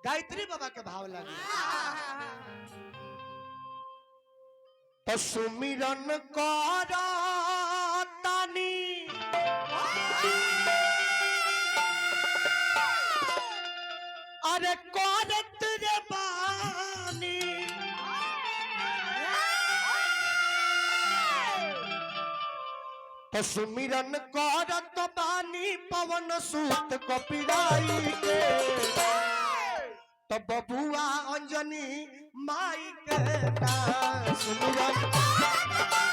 गायत्री बाबा के भाव लगे तो सुमिरन करतानी अरे करत रे बानी तो सुमिरन करत बानी पवन सूत कपिराई के तो बबुआ अंजनी माई के सुमिरन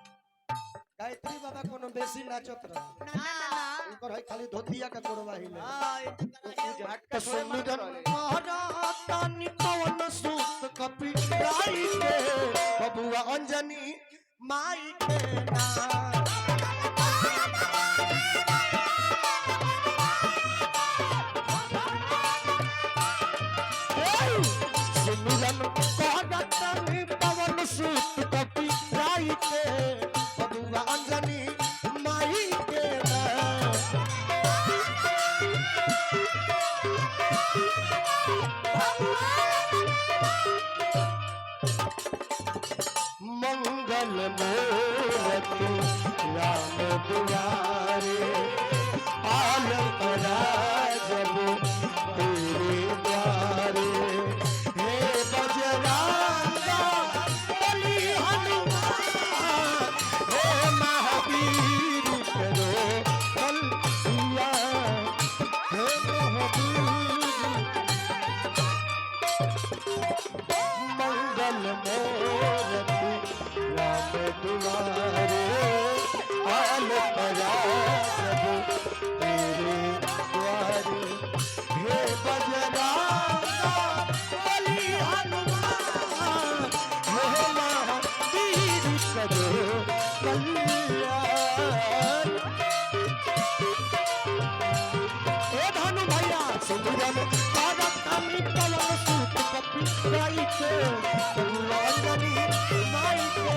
गायत्री बाबा कोनो बेसी नाचत रह उनकर है खाली धोतिया का कोड़वा हिले तो सुमिरन करतानी पवन सूत कपिराई के बबुआ अंजनी माई के सुमिरन करतानी पवन सूत कपिराई के बबुआ अंजनी माई के मंगल मूर्ति राम दुआरे पाल करा जब तेरे द्वारे हे बजरंगा बली हनुमान हे महावीर करो कल्पिया हे महावीर मंगल मूर्ति राम दुआरे आल परा सब तेरे द्वारे हे बजरंगा बली हनुमान हे महावीर करो कल्याण हे धनु भैया सुमिरन करतानी पवन सूत कपिराई के बबुआ अंजनी माई के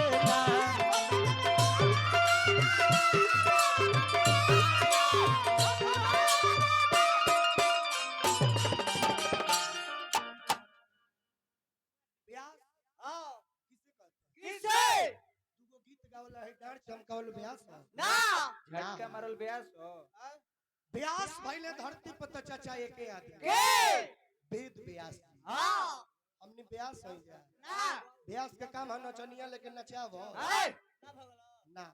गीत गावला है डांस चमकावल ब्यास ना झटका मारल ब्यास हो ब्यास भइले धरती पर त चाचा एके आदमी के वेद व्यास हां हमने ब्यास हो जा ना ब्यास के काम है नचनिया लेकिन नचावो ना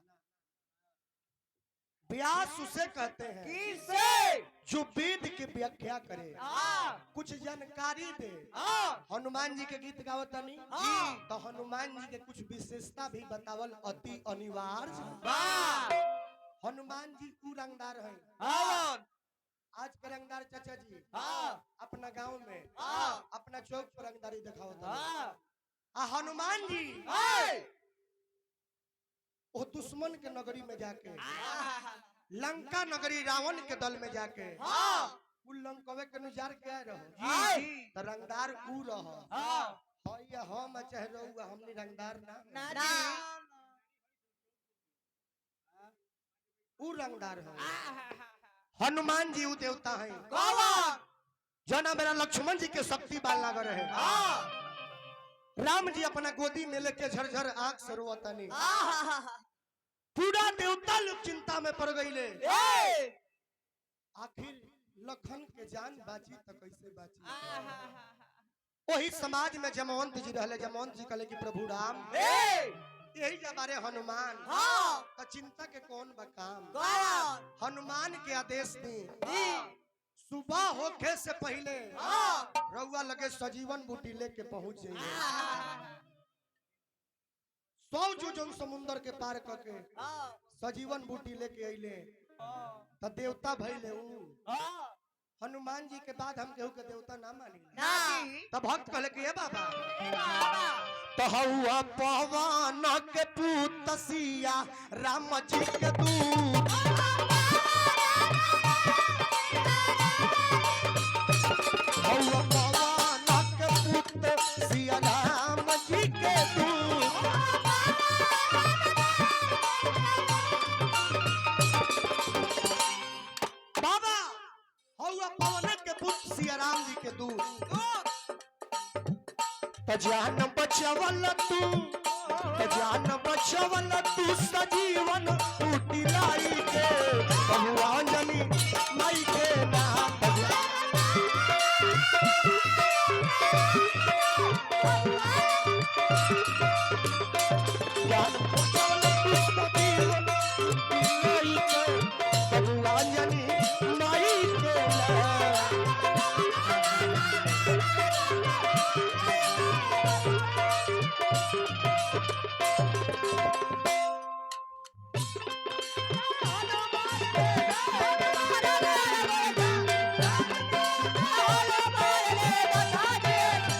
व्यास उसे कहते हैं किसे जो वेद की व्याख्या करे हां कुछ जानकारी दे हां हनुमान जी के गीत गावतनी हाँ। तो हनुमान जी के कुछ विशेषता भी बतावल अति अनिवार्य वाह हनुमान जी उ रंगदार है हां आज के रंगदार चाचा जी हां अपना गांव में हां अपना चौक पर रंगदारी दिखावत हां आ हनुमान जी हाय वो दुश्मन के नगरी में जाके लंका नगरी रावण के दल में जाके हां उ लंकवे के नुजार के आए रहो हाय तो रंगदार उ रहो हां या हम चाहे रहुआ हमनी रंगदार ना ना उ रंगदार है हनुमान जी उ देवता है कौन जना मेरा लक्ष्मण जी के शक्ति बाल लग रहे हां राम जी अपना गोदी में लेके झरझर आंख से रोवतनी आहा पूरा देवता लोग चिंता में पड़ गईले ए आखिर लखन के जान बाची तो कैसे बाची आहा वही समाज में जमवंत जी रहले जमवंत जी कहले कि प्रभु राम ए यही जबारे हनुमान हां तो चिंता के कौन बकाम कौन हनुमान के आदेश दी जी सुबह होखे से पहले हां रउआ लगे सजीवन बूटी लेके पहुंच जाइए 100 जोजन समुंदर के पार करके हां सजीवन बूटी लेके अइले तो देवता भइले उ हां हनुमान जी के बाद हम केहू के देवता ना मानी ना तो भक्त कहले कि हे बाबा बाबा तो हौआ पवन के पूत सिया राम जी के दूत हौआ पवन के पूत सिया राम जी के दूत त जान बचवल तू सजीवन टूटी लाई के भगवान जनी माई के नाम जान बचवल तू सजीवन टूटी लाई के भगवान जनी माई के नाम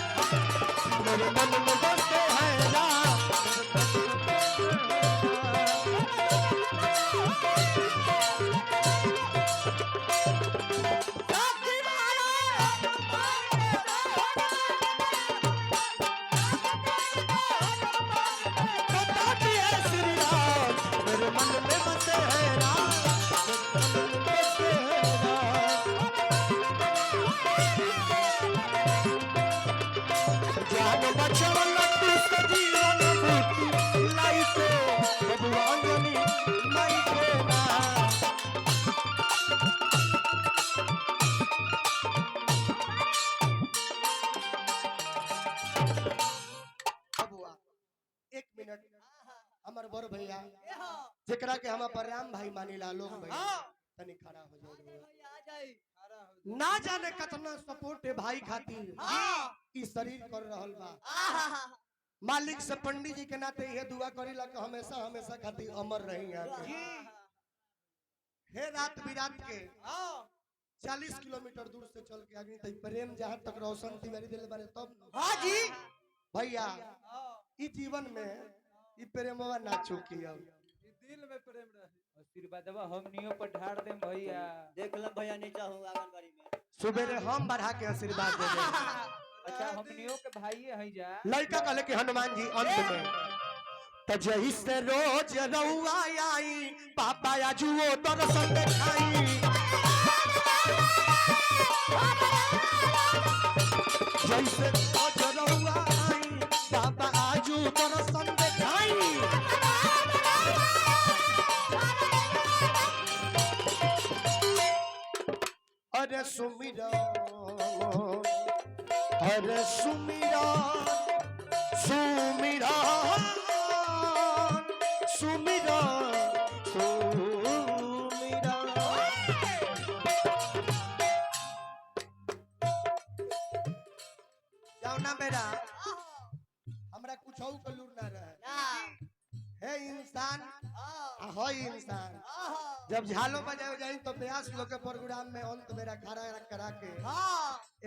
मेरे मन में बसे है राम बताती है श्री राम मेरे मन में बसे है राम मेरे मन में बसे है राम जान बचवल तू सजीवन बूटी लाई के भगवान जनी माई के नाम बबुआ एक मिनट हमर बड़ भैया जेकरा के हम राम भाई मानिला लोग भैया तनी खड़ा हो जाओ ना जाने कितना सपोर्ट है भाई खातिर ई शरीर कर रहल बा मालिक से पंडित जी के नाते ये दुआ करीला कि हमेशा हमेशा खातिर अमर रही यहाँ पे हे रात बिरात के 40 किलोमीटर दूर से चल के आगे तक प्रेम जहाँ तक रोशन तिवारी दिले बारे तब हाँ जी भैया ई जीवन में ई प्रेमवा ना चूकी अब दिल में प्रेम रहे आशीर्वादवा हमनियो पर ढार देम भैया देख लो भैया नीचा हूँ आंगनबाड़ी में सुबेरे हम बढ़ा के आशीर्वाद दे दें अच्छा हमनियो के भाईए हई जा लड़का कहले कि हनुमान जी अंत में त जही से रोज रउआ आई पापा आजुओ दर्शन देखाई जैसे रोज रउआ आई पापा आजू दर्शन देखाई अरे सुमिरा अरे सुमिरा सुमिरा सुमिरा सुमिरा जाओ ना बेरा हमरा कुछ और कलूर ना रहे है इंसान है इंसान जब झालो बजाए जाए तो ब्यास लोग के प्रोग्राम में अंत मेरा खड़ा करा के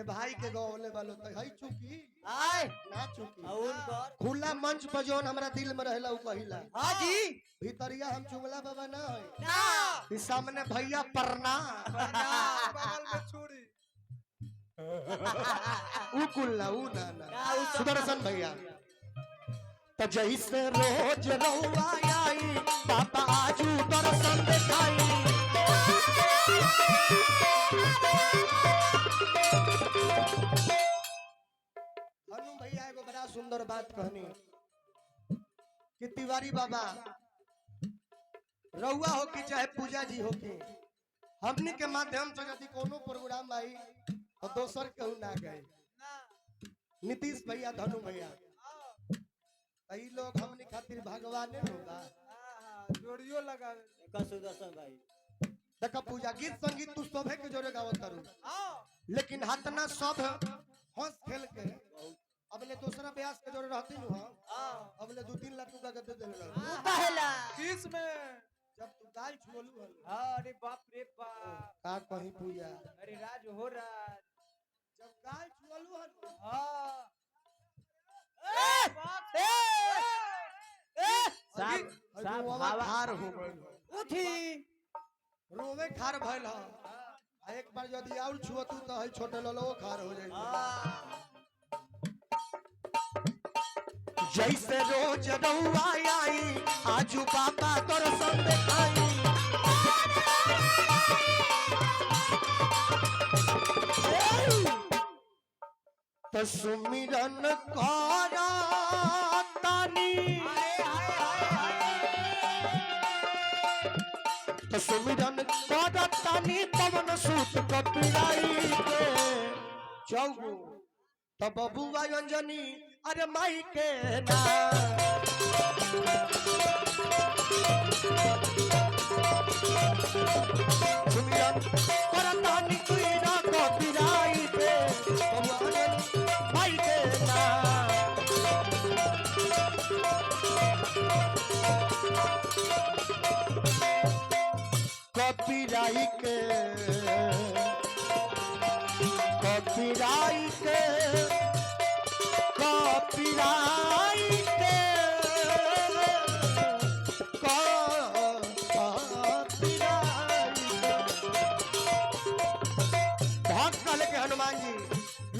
ए भाई के गौले वालो तो है चुकी ना चुकी खुला मंच पर जोन हमरा दिल में रहला उ कहिला हाँ जी भीतरिया हम चुगला बाबा ना है इस सामने भैया परना बगल में छोड़ी उ कुल्ला उ ना सुदर्शन भैया त जैसे रोज रउआ आई पापा आजू दर्शन देखाई हनु भैया एगो बड़ा सुंदर बात कहनी कि तिवारी बाबा रउआ हो कि चाहे पूजा जी हो कि हमनी के माध्यम से यदि कोनो प्रोग्राम आई तो दोसर केहू ना गए नीतीश भैया धनु भैया ई लोग हमनी खातिर भगवान होगा जोड़ियो लगावे का सुदर्शन भाई देखा पूजा गीत संगीत तू सभे के जोरे गावत करू लेकिन हाथना सब हंस खेल के अबले दूसरा ब्यास के जोरे रहती नु अबले 2-3 लाख रुपया के दे देले पहला किस में जब तू गाल छुलू हल अरे बाप रे बाप का कहीं पूजा अरे राज हो राज जब गाल छुलू हल हां साहब खार हो गइल उठी रोवे खार भइल ह एक बार यदि और छुअतू त है छोटे ललो खार हो जाई जैसे रोज रउआ आई आजू बाबा दर्शन देखाई त तो सुमिरन करा तानी तो सुमिरन करा तानी पवन सूत कपिराई के चौगु तो बबुआ अंजनी अरे माई के ना सुमिरन करा तानी कोई ना कपिराई के बबुआ अंजनी माई के ना कपिराई के कपिराई के कपिराई के भक्त कहले के हनुमान जी